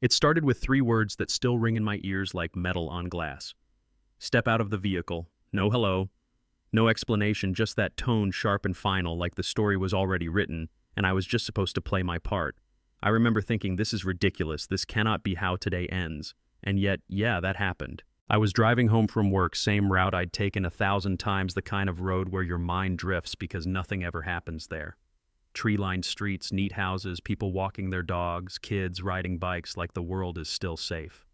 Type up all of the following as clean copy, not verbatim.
It started with three words that still ring in my ears like metal on glass. Step out of the vehicle. No hello. No explanation, just that tone sharp and final like the story was already written and I was just supposed to play my part. I remember thinking, this is ridiculous, this cannot be how today ends. And yet, yeah, that happened. I was driving home from work, same route I'd taken 1,000 times, the kind of road where your mind drifts because nothing ever happens there. Tree-lined streets, neat houses, people walking their dogs, kids riding bikes like the world is still safe.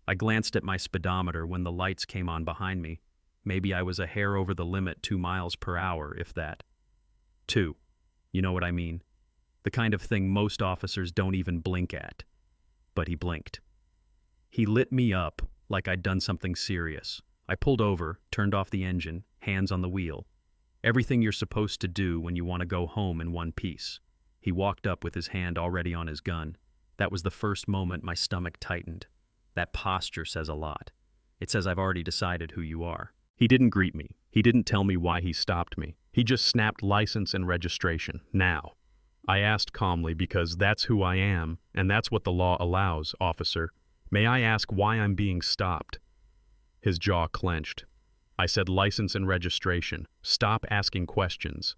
I glanced at my speedometer when the lights came on behind me. Maybe I was a hair over the limit, 2 miles per hour, if that. 2. You know what I mean? The kind of thing most officers don't even blink at. But he blinked. He lit me up like I'd done something serious. I pulled over, turned off the engine, hands on the wheel. Everything you're supposed to do when you want to go home in one piece. He walked up with his hand already on his gun. That was the first moment my stomach tightened. That posture says a lot. It says I've already decided who you are. He didn't greet me. He didn't tell me why he stopped me. He just snapped license and registration. Now. I asked calmly because that's who I am, and that's what the law allows, officer. May I ask why I'm being stopped? His jaw clenched. I said license and registration. Stop asking questions.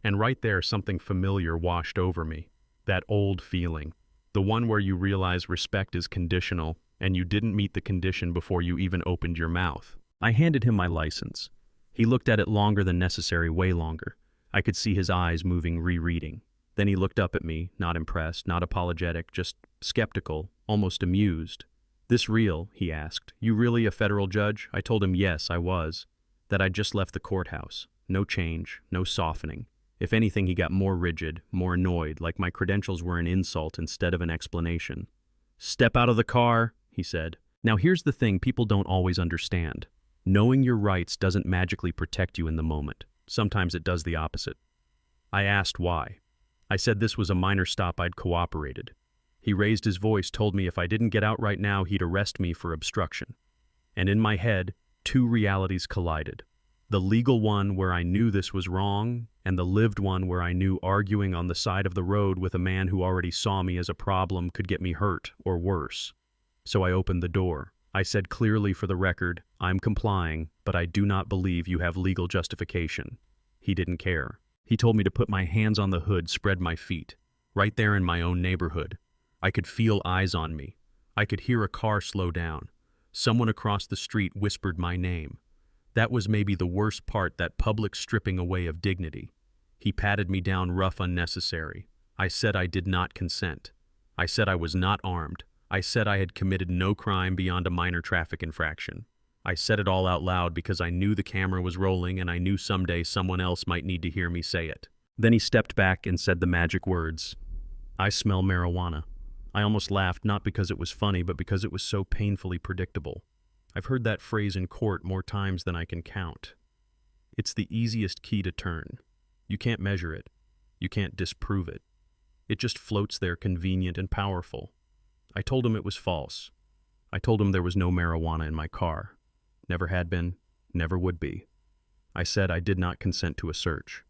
And right there, something familiar washed over me. That old feeling. The one where you realize respect is conditional, and you didn't meet the condition before you even opened your mouth. I handed him my license. He looked at it longer than necessary, way longer. I could see his eyes moving, rereading. Then he looked up at me, not impressed, not apologetic, just skeptical, almost amused. "This real?" he asked. "You really a federal judge?" I told him yes, I was. That I'd just left the courthouse. No change, no softening. If anything, he got more rigid, more annoyed, like my credentials were an insult instead of an explanation. "Step out of the car," he said. Now here's the thing people don't always understand. Knowing your rights doesn't magically protect you in the moment. Sometimes it does the opposite. I asked why. I said this was a minor stop, I'd cooperated. He raised his voice, told me if I didn't get out right now, he'd arrest me for obstruction. And in my head, two realities collided. The legal one where I knew this was wrong, and the lived one where I knew arguing on the side of the road with a man who already saw me as a problem could get me hurt, or worse. So I opened the door. I said clearly, for the record, I'm complying, but I do not believe you have legal justification. He didn't care. He told me to put my hands on the hood, spread my feet. Right there in my own neighborhood. I could feel eyes on me. I could hear a car slow down. Someone across the street whispered my name. That was maybe the worst part, that public stripping away of dignity. He patted me down rough, unnecessary. I said I did not consent. I said I was not armed. I said I had committed no crime beyond a minor traffic infraction. I said it all out loud because I knew the camera was rolling and I knew someday someone else might need to hear me say it. Then he stepped back and said the magic words. "I smell marijuana." I almost laughed, not because it was funny, but because it was so painfully predictable. I've heard that phrase in court more times than I can count. It's the easiest key to turn. You can't measure it. You can't disprove it. It just floats there, convenient and powerful. I told him it was false. I told him there was no marijuana in my car. Never had been, never would be. I said I did not consent to a search.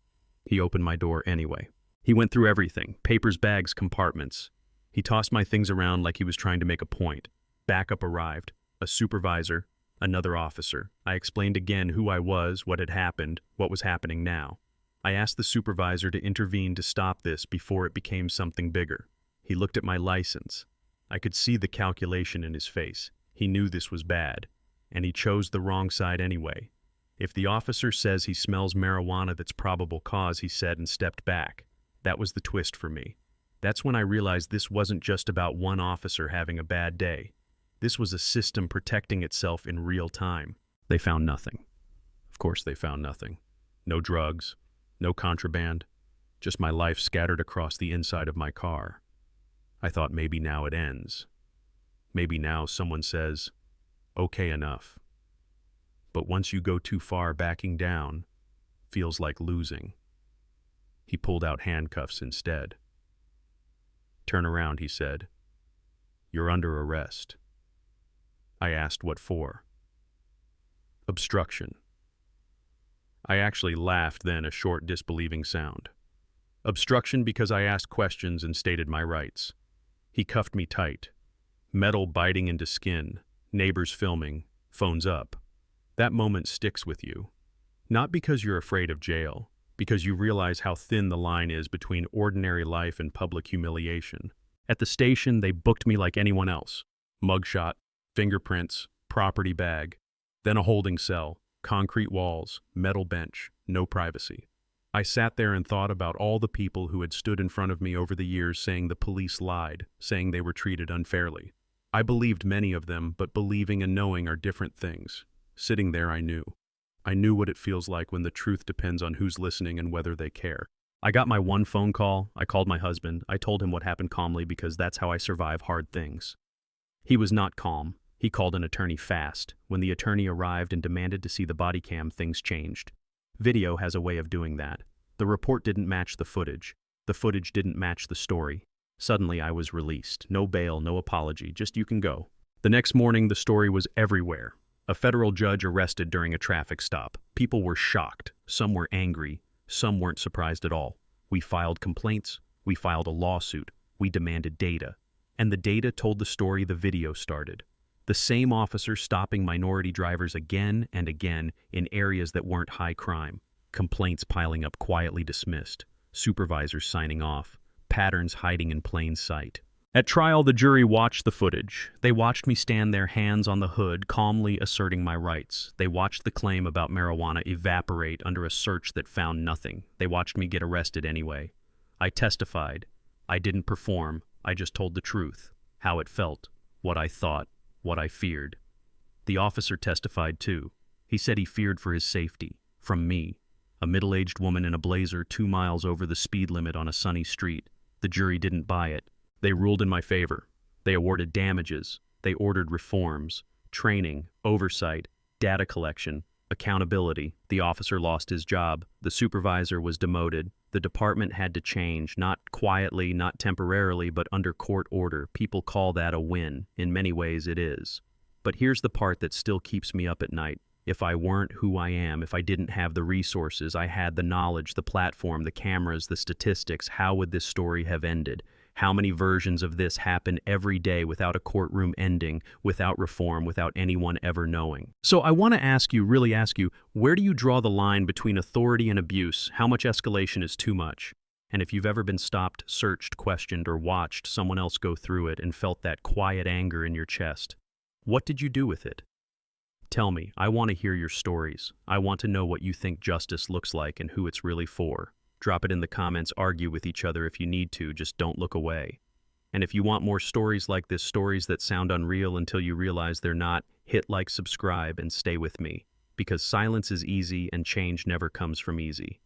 He opened my door anyway. He went through everything, papers, bags, compartments. He tossed my things around like he was trying to make a point. Backup arrived, a supervisor, another officer. I explained again who I was, what had happened, what was happening now. I asked the supervisor to intervene to stop this before it became something bigger. He looked at my license. I could see the calculation in his face. He knew this was bad. And he chose the wrong side anyway. If the officer says he smells marijuana, that's probable cause, he said, and stepped back. That was the twist for me. That's when I realized this wasn't just about one officer having a bad day. This was a system protecting itself in real time. They found nothing. Of course they found nothing. No drugs, no contraband, just my life scattered across the inside of my car. I thought maybe now it ends. Maybe now someone says, okay, enough. But once you go too far, backing down feels like losing. He pulled out handcuffs instead. "Turn around," he said. "You're under arrest." I asked what for. "Obstruction." I actually laughed then, a short, disbelieving sound. Obstruction because I asked questions and stated my rights. He cuffed me tight. Metal biting into skin, neighbors filming, phones up. That moment sticks with you. Not because you're afraid of jail, because you realize how thin the line is between ordinary life and public humiliation. At the station, they booked me like anyone else. Mugshot, fingerprints, property bag, then a holding cell, concrete walls, metal bench, no privacy. I sat there and thought about all the people who had stood in front of me over the years saying the police lied, saying they were treated unfairly. I believed many of them, but believing and knowing are different things. Sitting there, I knew. I knew what it feels like when the truth depends on who's listening and whether they care. I got my one phone call. I called my husband. I told him what happened calmly because that's how I survive hard things. He was not calm. He called an attorney fast. When the attorney arrived and demanded to see the body cam, things changed. Video has a way of doing that. The report didn't match the footage. The footage didn't match the story. Suddenly, I was released. No bail, no apology, just you can go. The next morning, the story was everywhere. A federal judge arrested during a traffic stop. People were shocked. Some were angry. Some weren't surprised at all. We filed complaints. We filed a lawsuit. We demanded data. And the data told the story the video started. The same officer stopping minority drivers again and again in areas that weren't high crime. Complaints piling up, quietly dismissed. Supervisors signing off. Patterns hiding in plain sight. At trial, the jury watched the footage. They watched me stand there, hands on the hood, calmly asserting my rights. They watched the claim about marijuana evaporate under a search that found nothing. They watched me get arrested anyway. I testified. I didn't perform. I just told the truth. How it felt. What I thought. What I feared. The officer testified too. He said he feared for his safety. From me. A middle-aged woman in a blazer 2 miles over the speed limit on a sunny street. The jury didn't buy it. They ruled in my favor. They awarded damages. They ordered reforms, training, oversight, data collection, accountability. The officer lost his job. The supervisor was demoted. The department had to change, not quietly, not temporarily, but under court order. People call that a win. In many ways, it is. But here's the part that still keeps me up at night. If I weren't who I am, if I didn't have the resources, I had the knowledge, the platform, the cameras, the statistics, how would this story have ended? How many versions of this happen every day without a courtroom ending, without reform, without anyone ever knowing? So I want to ask you, really ask you, where do you draw the line between authority and abuse? How much escalation is too much? And if you've ever been stopped, searched, questioned, or watched someone else go through it and felt that quiet anger in your chest, what did you do with it? Tell me, I want to hear your stories. I want to know what you think justice looks like and who it's really for. Drop it in the comments, argue with each other if you need to, just don't look away. And if you want more stories like this, stories that sound unreal until you realize they're not, hit like, subscribe, and stay with me. Because silence is easy and change never comes from easy.